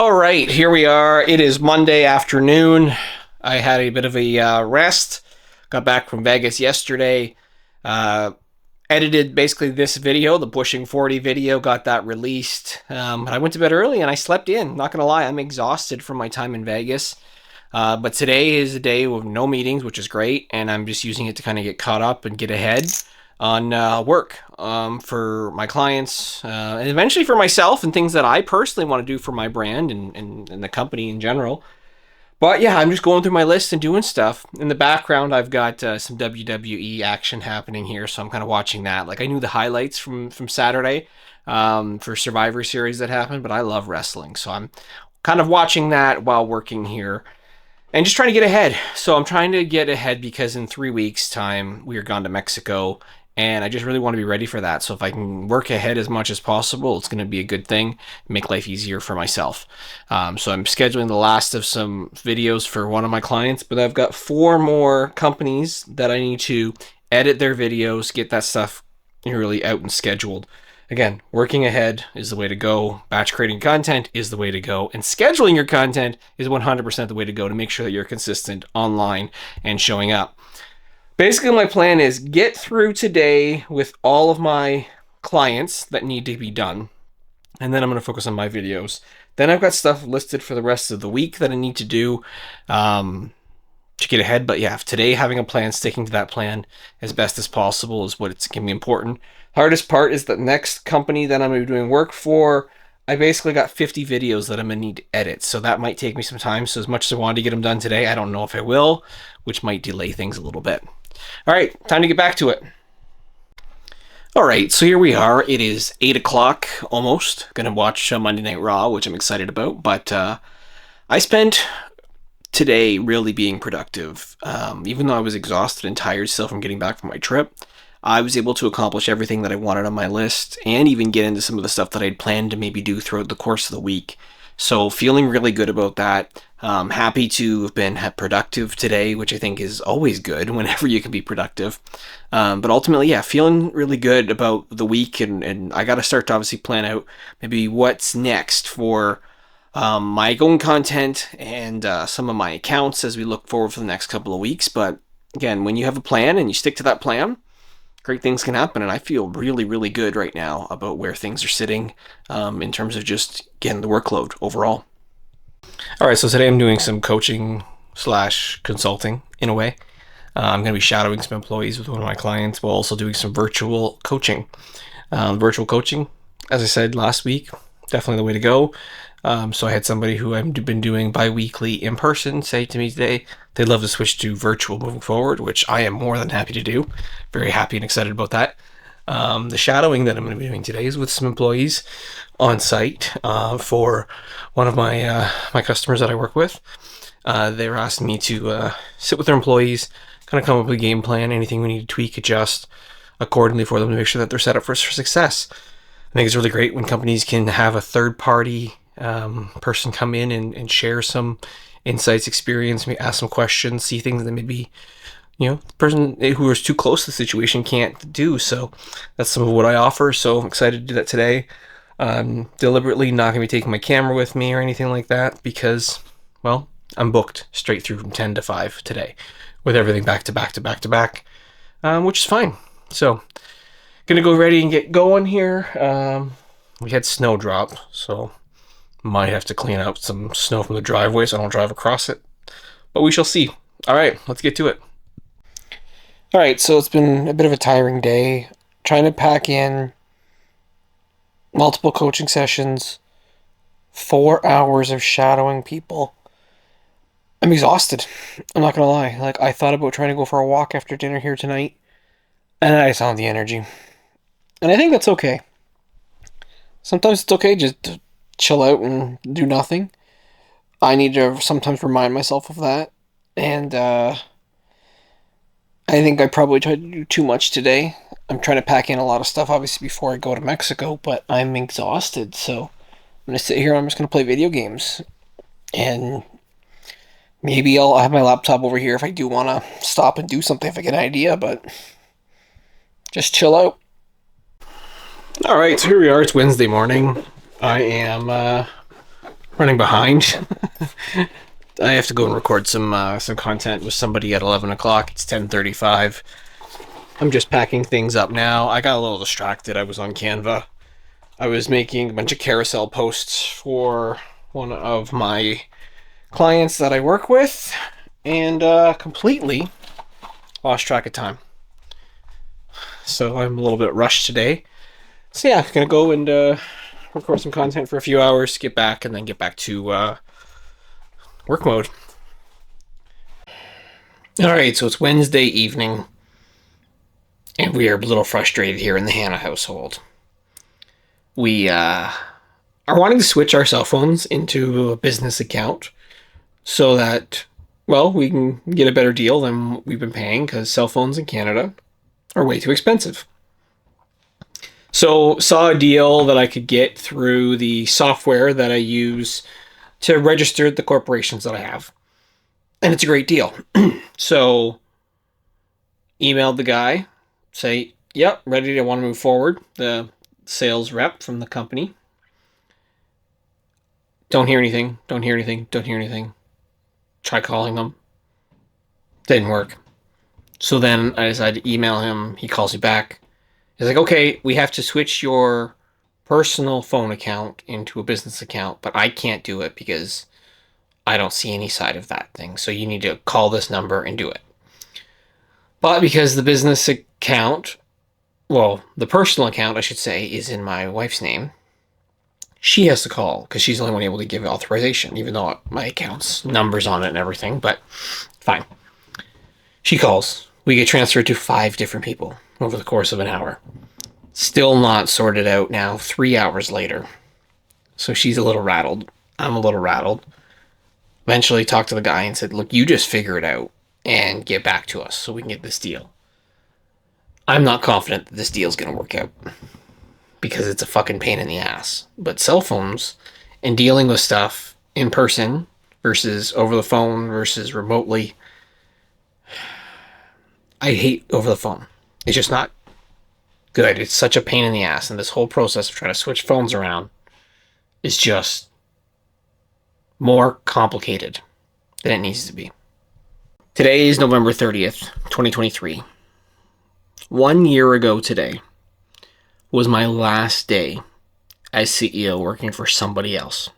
All right, here we are. It is Monday afternoon. I had a bit of a rest. Got back from Vegas yesterday. Uh, Edited basically this video, the Pushing 40 video, got that released. I went to bed early and I slept in. Not gonna lie, I'm exhausted from my time in Vegas. But today is a day with no meetings, which is great, and I'm just using it to kind of get caught up and get ahead on work for my clients and eventually for myself and things that I personally want to do for my brand and the company in general. But yeah, I'm just going through my list and doing stuff. In the background, I've got some WWE action happening here, so I'm kind of watching that. Like, I knew the highlights from Saturday for Survivor Series that happened, but I love wrestling, so I'm kind of watching that while working here and just trying to get ahead. So I'm trying to get ahead because in 3 weeks' time, we are gone to Mexico, and I just really want to be ready for that. So if I can work ahead as much as possible, it's going to be a good thing, make life easier for myself. So I'm scheduling the last of some videos for one of my clients, but I've got 4 more companies that I need to edit their videos, get that stuff really out and scheduled. Again, working ahead is the way to go. Batch creating content is the way to go. And scheduling your content is 100% the way to go to make sure that you're consistent online and showing up. Basically, my plan is get through today with all of my clients that need to be done. And then I'm going to focus on my videos. Then I've got stuff listed for the rest of the week that I need to do to get ahead. But yeah, today having a plan, sticking to that plan as best as possible is what's going to be important. Hardest part is the next company that I'm going to be doing work for. I basically got 50 videos that I'm going to need to edit, so that might take me some time. So as much as I wanted to get them done today, I don't know if I will, which might delay things a little bit. All right, time to get back to it. All right, so here we are. It is 8 o'clock almost. Going to watch Monday Night Raw, which I'm excited about. But I spent today really being productive. Even though I was exhausted and tired still from getting back from my trip, I was able to accomplish everything that I wanted on my list and even get into some of the stuff that I'd planned to maybe do throughout the course of the week. So feeling really good about that. Happy to have been productive today, which I think is always good whenever you can be productive. But ultimately, yeah, feeling really good about the week. And I got to start to obviously plan out maybe what's next for my own content and some of my accounts as we look forward for the next couple of weeks. But again, when you have a plan and you stick to that plan, great things can happen, and I feel really, really good right now about where things are sitting in terms of just getting the workload overall. All right, so today I'm doing some coaching / consulting in a way. I'm going to be shadowing some employees with one of my clients while also doing some virtual coaching. Virtual coaching, as I said last week, definitely the way to go. So I had somebody who I've been doing bi-weekly in person say to me today they'd love to switch to virtual moving forward, which I am more than happy to do. Very happy and excited about that. The shadowing that I'm going to be doing today is with some employees on site for one of my customers that I work with. They were asking me to sit with their employees, kind of come up with a game plan, anything we need to tweak, adjust accordingly for them to make sure that they're set up for success. I think it's really great when companies can have a third-party person come in and share some insights, experience, maybe ask some questions, see things that maybe the person who is too close to the situation can't do. So that's some of what I offer. So I'm excited to do that today. Deliberately not going to be taking my camera with me or anything like that because, well, I'm booked straight through from 10 to 5 today with everything back to back to back to back, which is fine. So going to go ready and get going here. We had snow drop, so might have to clean out some snow from the driveway so I don't drive across it. But we shall see. All right, let's get to it. All right, so it's been a bit of a tiring day. Trying to pack in multiple coaching sessions, 4 hours of shadowing people. I'm exhausted. I'm not going to lie. Like, I thought about trying to go for a walk after dinner here tonight, and I saw the energy. And I think that's okay. Sometimes it's okay just to chill out and do nothing. I need to sometimes remind myself of that. And I think I probably tried to do too much today. I'm trying to pack in a lot of stuff, obviously, before I go to Mexico, but I'm exhausted. So I'm going to sit here and I'm just going to play video games. And maybe I'll have my laptop over here if I do want to stop and do something if I get an idea, but just chill out. All right, so here we are. It's Wednesday morning. I am right running behind. I have to go and record some content with somebody at 11 o'clock. It's 10:35. I'm just packing things up now. I got a little distracted. I was on Canva. I was making a bunch of carousel posts for one of my clients that I work with, and completely lost track of time. So I'm a little bit rushed today. So yeah, I'm gonna go and record some content for a few hours, get back, and then get back to work mode. Alright, so it's Wednesday evening, and we are a little frustrated here in the Hannah household. We are wanting to switch our cell phones into a business account so that, well, we can get a better deal than we've been paying, because cell phones in Canada are way too expensive. So saw a deal that I could get through the software that I use to register the corporations that I have. And it's a great deal. So emailed the guy, say, yep, ready to want to move forward. The sales rep from the company. Don't hear anything. Try calling them. Didn't work. So then I decided to email him. He calls me back. He's like, okay, we have to switch your personal phone account into a business account, but I can't do it because I don't see any side of that thing. So you need to call this number and do it. But because the business account, well, the personal account, I should say, is in my wife's name, she has to call because she's the only one able to give authorization, even though my account's numbers on it and everything, but fine. She calls. We get transferred to 5 different people over the course of an hour. Still not sorted out now, 3 hours later. So she's a little rattled. I'm a little rattled. Eventually talked to the guy and said, look, you just figure it out and get back to us so we can get this deal. I'm not confident that this deal is going to work out because it's a fucking pain in the ass. But cell phones and dealing with stuff in person versus over the phone versus remotely, I hate over the phone. It's just not good. It's such a pain in the ass. And this whole process of trying to switch phones around is just more complicated than it needs to be. Today is November 30th, 2023. 1 year ago today was my last day as CEO working for somebody else.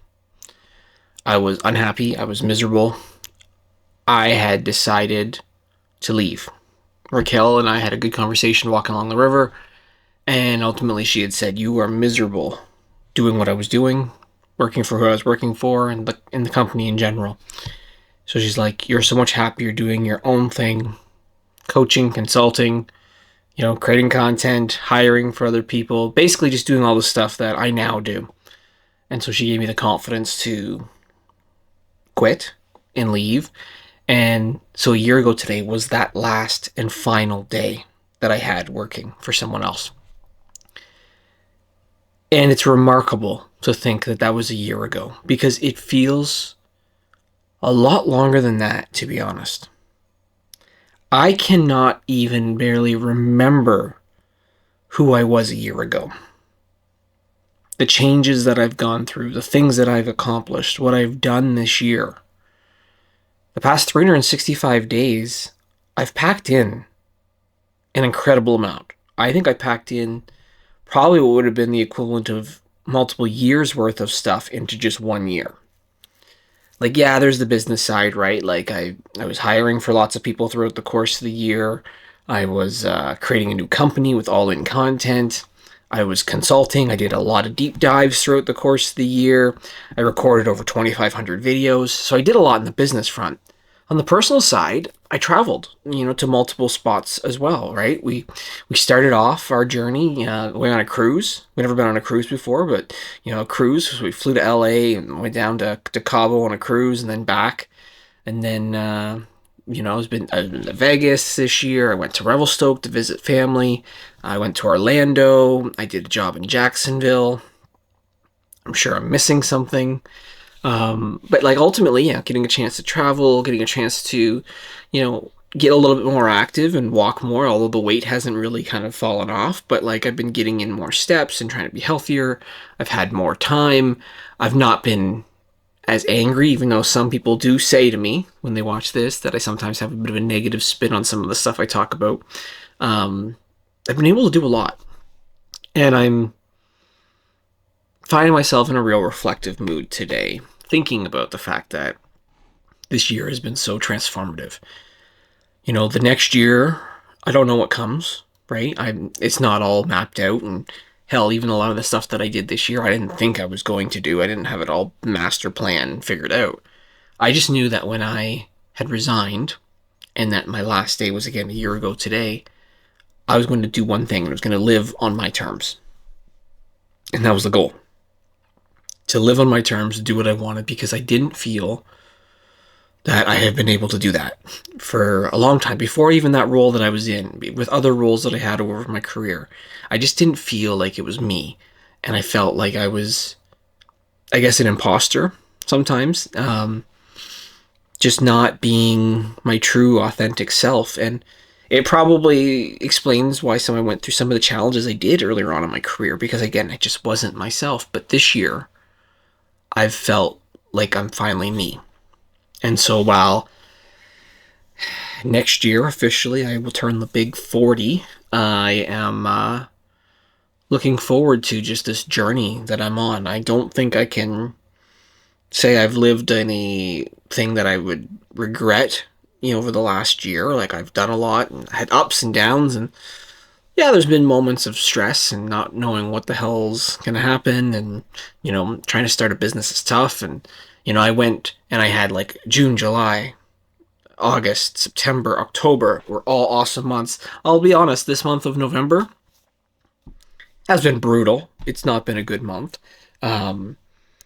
I was unhappy. I was miserable. I had decided to leave. Raquel and I had a good conversation walking along the river, and ultimately she had said, you are miserable doing what I was doing, working for who I was working for, and in the company in general. So she's like, you're so much happier doing your own thing, coaching, consulting, creating content, hiring for other people, basically just doing all the stuff that I now do. And so she gave me the confidence to quit and leave. And so a year ago today was that last and final day that I had working for someone else. And it's remarkable to think that that was a year ago, because it feels a lot longer than that, to be honest. I cannot even barely remember who I was a year ago. The changes that I've gone through, the things that I've accomplished, what I've done this year. The past 365 days, I've packed in an incredible amount. I think I packed in probably what would have been the equivalent of multiple years worth of stuff into just 1 year. Like, yeah, there's the business side, right? Like, I was hiring for lots of people throughout the course of the year. I was creating a new company with all-in content. I was consulting. I did a lot of deep dives throughout the course of the year. I recorded over 2,500 videos. So I did a lot in the business front. On the personal side, I traveled, to multiple spots as well, right? We started off our journey, went on a cruise. We've never been on a cruise before, but, a cruise. So we flew to LA and went down to Cabo on a cruise and then back. And then, I've been to Vegas this year. I went to Revelstoke to visit family. I went to Orlando. I did a job in Jacksonville. I'm sure I'm missing something. But ultimately, getting a chance to travel, getting a chance to, get a little bit more active and walk more, although the weight hasn't really kind of fallen off. But I've been getting in more steps and trying to be healthier. I've had more time. I've not been as angry, even though some people do say to me when they watch this that I sometimes have a bit of a negative spin on some of the stuff I talk about. I've been able to do a lot. And I'm finding myself in a real reflective mood today, thinking about the fact that this year has been so transformative. The next year, I don't know what comes, right? It's not all mapped out, and hell, even a lot of the stuff that I did this year, I didn't think I was going to do. I didn't have it all master plan figured out. I just knew that when I had resigned, and that my last day was again a year ago today, I was going to do one thing, and I was going to live on my terms. And that was the goal. To live on my terms, do what I wanted, because I didn't feel that I have been able to do that for a long time. Before even that role that I was in, with other roles that I had over my career, I just didn't feel like it was me. And I felt like I was, I guess, an imposter sometimes, just not being my true, authentic self. And it probably explains why I went through some of the challenges I did earlier on in my career, because again, I just wasn't myself. But this year, I've felt like I'm finally me. And so while next year, officially, I will turn the big 40, I am looking forward to just this journey that I'm on. I don't think I can say I've lived anything that I would regret, over the last year. Like, I've done a lot and had ups and downs, and yeah, there's been moments of stress and not knowing what the hell's going to happen, and, trying to start a business is tough. And, I went and I had like June, July, August, September, October were all awesome months. I'll be honest, this month of November has been brutal. It's not been a good month.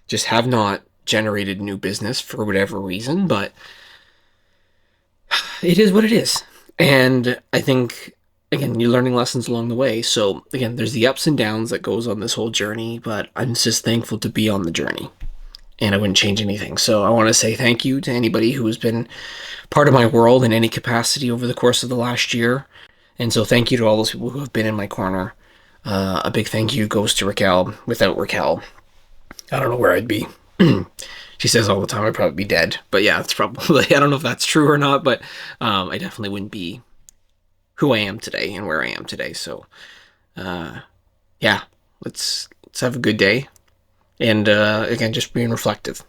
Just have not generated new business for whatever reason, but it is what it is. And I think, again, you're learning lessons along the way. So again, there's the ups and downs that goes on this whole journey, but I'm just thankful to be on the journey, and I wouldn't change anything. So I want to say thank you to anybody who has been part of my world in any capacity over the course of the last year. And so thank you to all those people who have been in my corner. A big thank you goes to Raquel. Without Raquel, I don't know where I'd be. She says all the time I'd probably be dead. But yeah, it's probably, I don't know if that's true or not, but I definitely wouldn't be who I am today and where I am today. So yeah, let's have a good day. And again, just being reflective.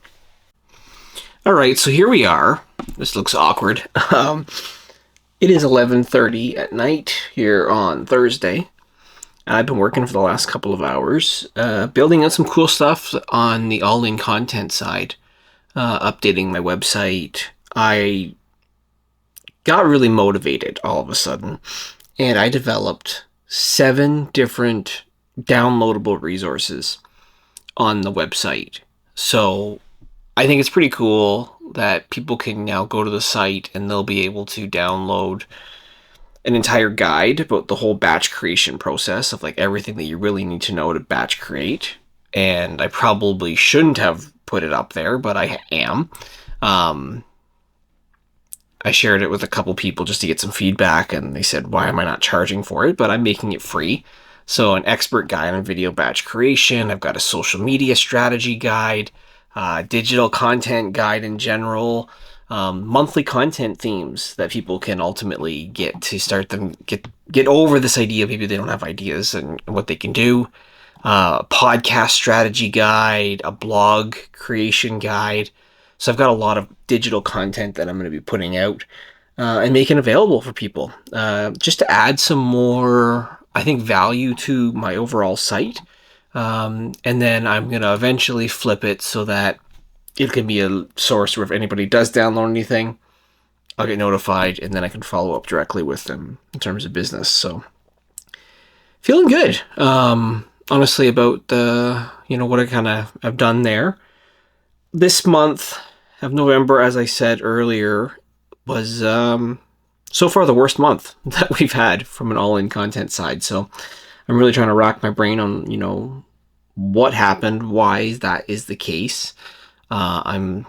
All right, so here we are. This looks awkward. It is 11:30 at night here on Thursday. I've been working for the last couple of hours, building out some cool stuff on the all-in content side, updating my website. I got really motivated all of a sudden, and I developed 7 different downloadable resources on the website. So I think it's pretty cool that people can now go to the site and they'll be able to download an entire guide about the whole batch creation process of like everything that you really need to know to batch create. And I probably shouldn't have put it up there, but I am. I shared it with a couple people just to get some feedback, and they said, why am I not charging for it? But I'm making it free. So an expert guide on video batch creation. I've got a social media strategy guide, digital content guide in general, monthly content themes that people can ultimately get to start them, get over this idea. Maybe they don't have ideas and what they can do. Podcast strategy guide, a blog creation guide. So I've got a lot of digital content that I'm going to be putting out and making available for people, just to add some more, I think, value to my overall site. And then I'm going to eventually flip it so that it can be a source where if anybody does download anything, I'll get notified, and then I can follow up directly with them in terms of business. So feeling good, honestly, about what I kind of have done there. This month of November, as I said earlier, was so far the worst month that we've had from an all-in content side. So I'm really trying to rack my brain on, what happened, why that is the case. I'm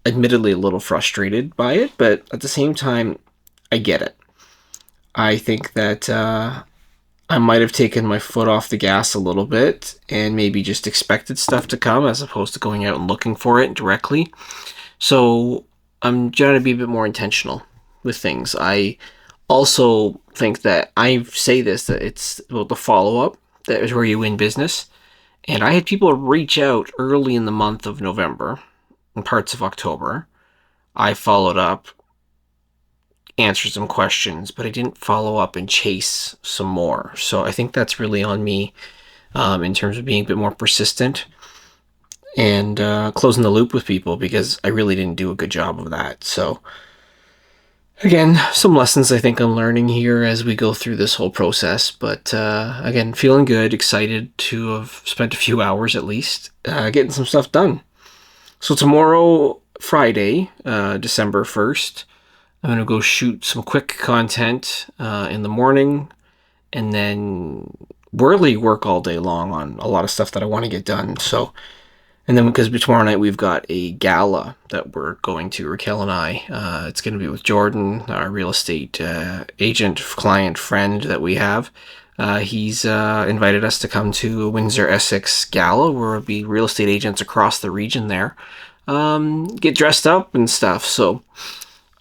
admittedly a little frustrated by it, but at the same time, I get it. I think that I might have taken my foot off the gas a little bit and maybe just expected stuff to come as opposed to going out and looking for it directly. So I'm trying to be a bit more intentional with things. I also think that I say this, that it's about the follow-up that is where you win business. And I had people reach out early in the month of November and parts of October. I followed up, answered some questions, but I didn't follow up and chase some more. So I think that's really on me in terms of being a bit more persistent and closing the loop with people, because I really didn't do a good job of that. So again, some lessons I think I'm learning here as we go through this whole process. But again, feeling good, excited to have spent a few hours at least getting some stuff done. So tomorrow, Friday, December 1st, I'm going to go shoot some quick content in the morning, and then really work all day long on a lot of stuff that I want to get done. So, and then because tomorrow night we've got a gala that we're going to, Raquel and I. It's going to be with Jordan, our real estate agent, client, friend that we have. He's invited us to come to a Windsor, Essex gala where there'll be real estate agents across the region there. Get dressed up and stuff. So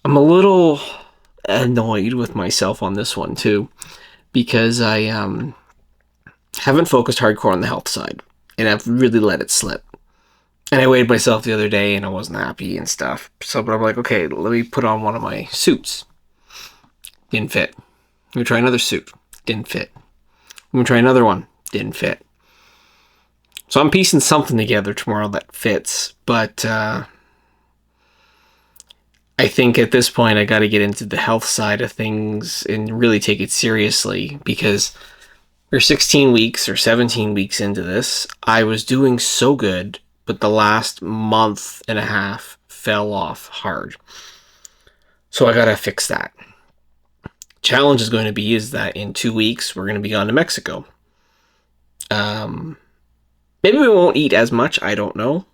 I'm a little annoyed with myself on this one too, because I haven't focused hardcore on the health side, and I've really let it slip. And I weighed myself the other day and I wasn't happy and stuff. So, but I'm like, okay, let me put on one of my suits. Didn't fit. Let me try another suit. Didn't fit. Let me try another one. Didn't fit. So I'm piecing something together tomorrow that fits. But I think at this point I got to get into the health side of things and really take it seriously, because we're 16 weeks or 17 weeks into this. I was doing so good, but the last month and a half fell off hard. So I got to fix that. Challenge is going to be is that in 2 weeks, we're going to be gone to Mexico. Maybe we won't eat as much. I don't know.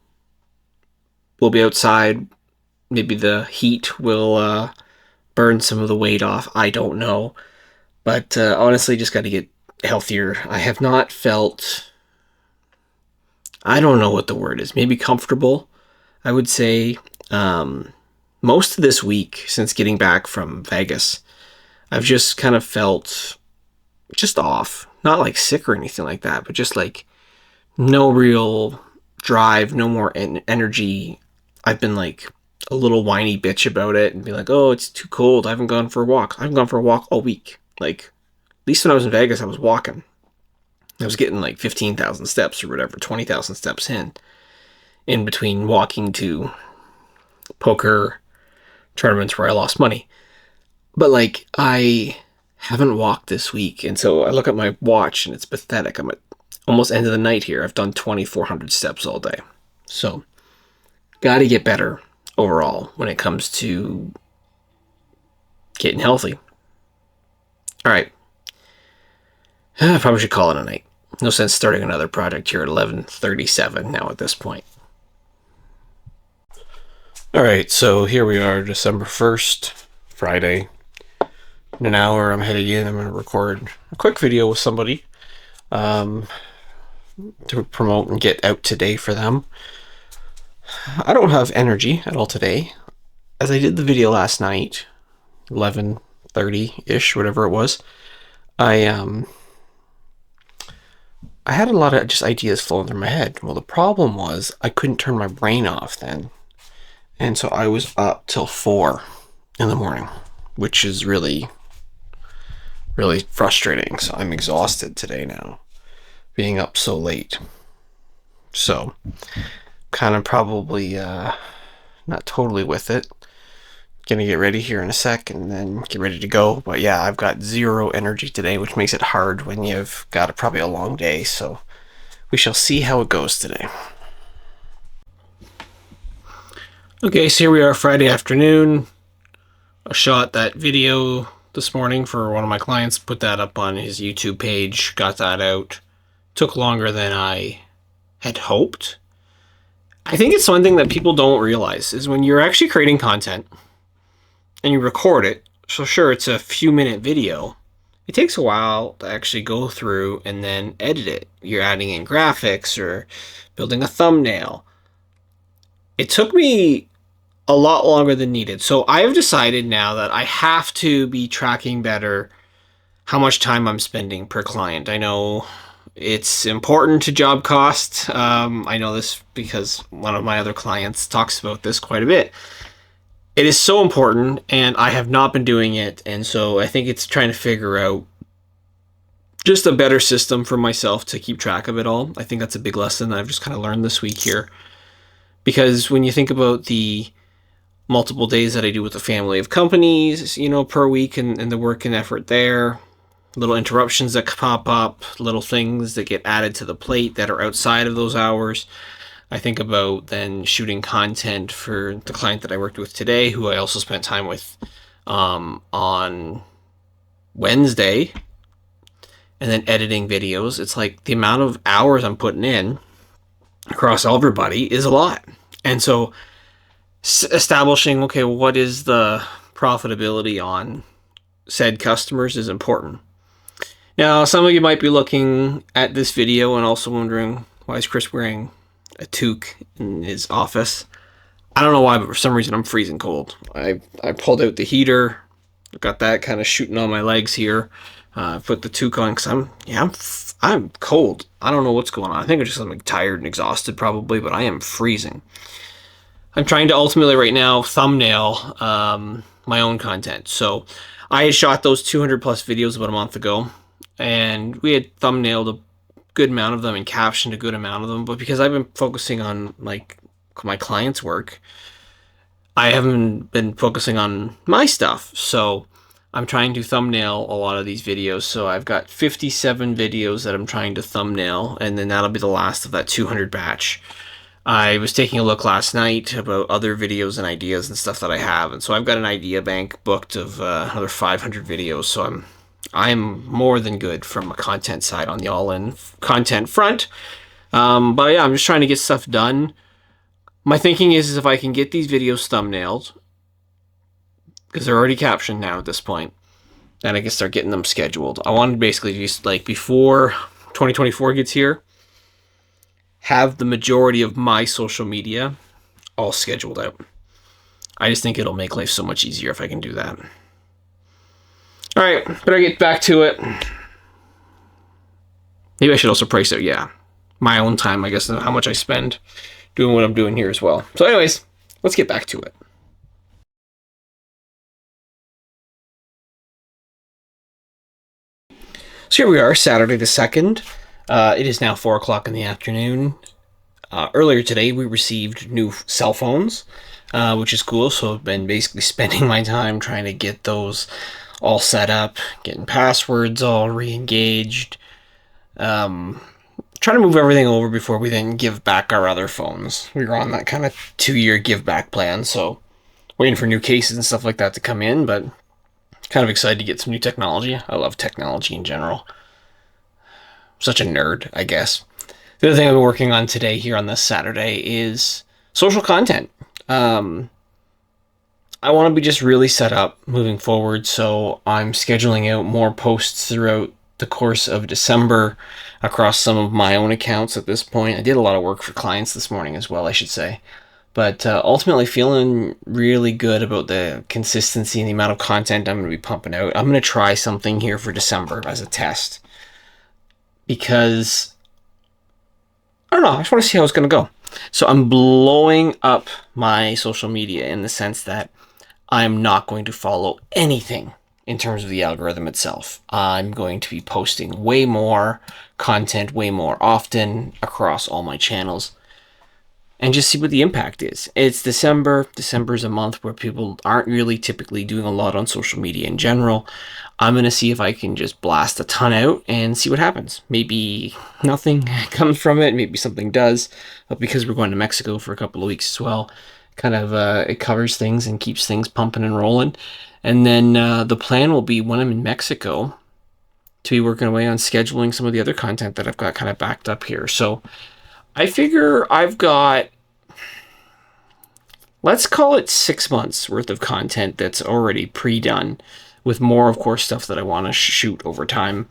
We'll be outside. Maybe the heat will burn some of the weight off. I don't know. But honestly, just got to get healthier. I have not felt... I don't know what the word is. Maybe comfortable, I would say. Most of this week, since getting back from Vegas, I've just kind of felt just off. Not like sick or anything like that, but just like no real drive, no more energy. I've been like a little whiny bitch about it and be like, oh, it's too cold. I haven't gone for a walk. I haven't gone for a walk all week. Like, at least when I was in Vegas, I was walking. I was getting like 15,000 steps or whatever, 20,000 steps in between walking to poker tournaments where I lost money. But like, I haven't walked this week. And so I look at my watch and it's pathetic. I'm at almost end of the night here. I've done 2,400 steps all day. So got to get better overall when it comes to getting healthy. All right. I probably should call it a night. No sense starting another project here at 11:37 now at this point. All right, so here we are, December 1st, Friday. In an hour, I'm heading in. I'm going to record a quick video with somebody to promote and get out today for them. I don't have energy at all today. As I did the video last night, 11:30-ish, whatever it was, I had a lot of just ideas flowing through my head. Well, the problem was I couldn't turn my brain off then. And so I was up till 4 in the morning, which is really, really frustrating. So I'm exhausted today now, being up so late. So kind of probably not totally with it. Gonna get ready here in a sec and then get ready to go. But yeah, I've got zero energy today, which makes it hard when you've got probably a long day. So we shall see how it goes today. Okay, so here we are Friday afternoon. I shot that video this morning for one of my clients, put that up on his YouTube page, got that out. Took longer than I had hoped. I think it's one thing that people don't realize is when you're actually creating content and you record it, so sure, it's a few minute video, it takes a while to actually go through and then edit it. You're adding in graphics or building a thumbnail. It took me a lot longer than needed. So I have decided now that I have to be tracking better how much time I'm spending per client. I know it's important to job cost. I know this because one of my other clients talks about this quite a bit. It is so important, and I have not been doing it. And so I think it's trying to figure out just a better system for myself to keep track of it all. I think that's a big lesson that I've just kind of learned this week here. Because when you think about the multiple days that I do with a family of companies, per week and the work and effort there, little interruptions that pop up, little things that get added to the plate that are outside of those hours. I think about then shooting content for the client that I worked with today, who I also spent time with on Wednesday, and then editing videos. It's like the amount of hours I'm putting in across everybody is a lot. And so establishing, okay, what is the profitability on said customers is important. Now, some of you might be looking at this video and also wondering, why is Chris wearing a toque in his office? I don't know why, but for some reason I'm freezing cold. I pulled out the heater, got that kind of shooting on my legs here. Put the toque on because I'm cold. I don't know what's going on. I think I'm just like tired and exhausted probably, but I am freezing. I'm trying to ultimately right now thumbnail my own content. So I had shot those 200 plus videos about a month ago, and we had thumbnailed a good amount of them and captioned a good amount of them. But because I've been focusing on like my clients' work, I haven't been focusing on my stuff. So I'm trying to thumbnail a lot of these videos. So I've got 57 videos that I'm trying to thumbnail, and then that'll be the last of that 200 batch. I was taking a look last night about other videos and ideas and stuff that I have, and so I've got an idea bank booked of another 500 videos. So I'm more than good from a content side on the all-in content front. But yeah, I'm just trying to get stuff done. My thinking is if I can get these videos thumbnailed, because they're already captioned now at this point, then I can start getting them scheduled. I want to basically just like before 2024 gets here, have the majority of my social media all scheduled out. I just think it'll make life so much easier if I can do that. All right, better get back to it. Maybe I should also price out, my own time, I guess, how much I spend doing what I'm doing here as well. So anyways, let's get back to it. So here we are, Saturday the 2nd. It is now 4 o'clock in the afternoon. Earlier today, we received new cell phones, which is cool. So I've been basically spending my time trying to get those all set up, getting passwords all re-engaged, trying to move everything over before we then give back our other phones. We were on that kind of 2-year give back plan, so waiting for new cases and stuff like that to come in, but kind of excited to get some new technology. I love technology in general. Such a nerd, I guess. The other thing I've been working on today here on this Saturday is social content. I want to be just really set up moving forward, so I'm scheduling out more posts throughout the course of December across some of my own accounts at this point. I did a lot of work for clients this morning as well, I should say. But ultimately feeling really good about the consistency and the amount of content I'm going to be pumping out. I'm going to try something here for December as a test. Because, I don't know, I just want to see how it's going to go. So I'm blowing up my social media in the sense that I'm not going to follow anything in terms of the algorithm itself. I'm going to be posting way more content, way more often across all my channels, and just see what the impact is. It's December. December is a month where people aren't really typically doing a lot on social media in general. I'm going to see if I can just blast a ton out and see what happens. Maybe nothing comes from it. Maybe something does. But because we're going to Mexico for a couple of weeks as well, kind of it covers things and keeps things pumping and rolling. And then the plan will be when I'm in Mexico to be working away on scheduling some of the other content that I've got kind of backed up here. So I figure I've got, let's call it 6 months worth of content that's already pre-done with more, of course, stuff that I want to shoot over time.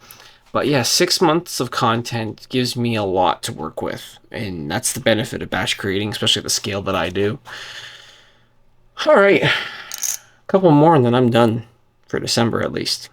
But yeah, 6 months of content gives me a lot to work with, and that's the benefit of batch creating, especially at the scale that I do. All right, a couple more and then I'm done for December at least.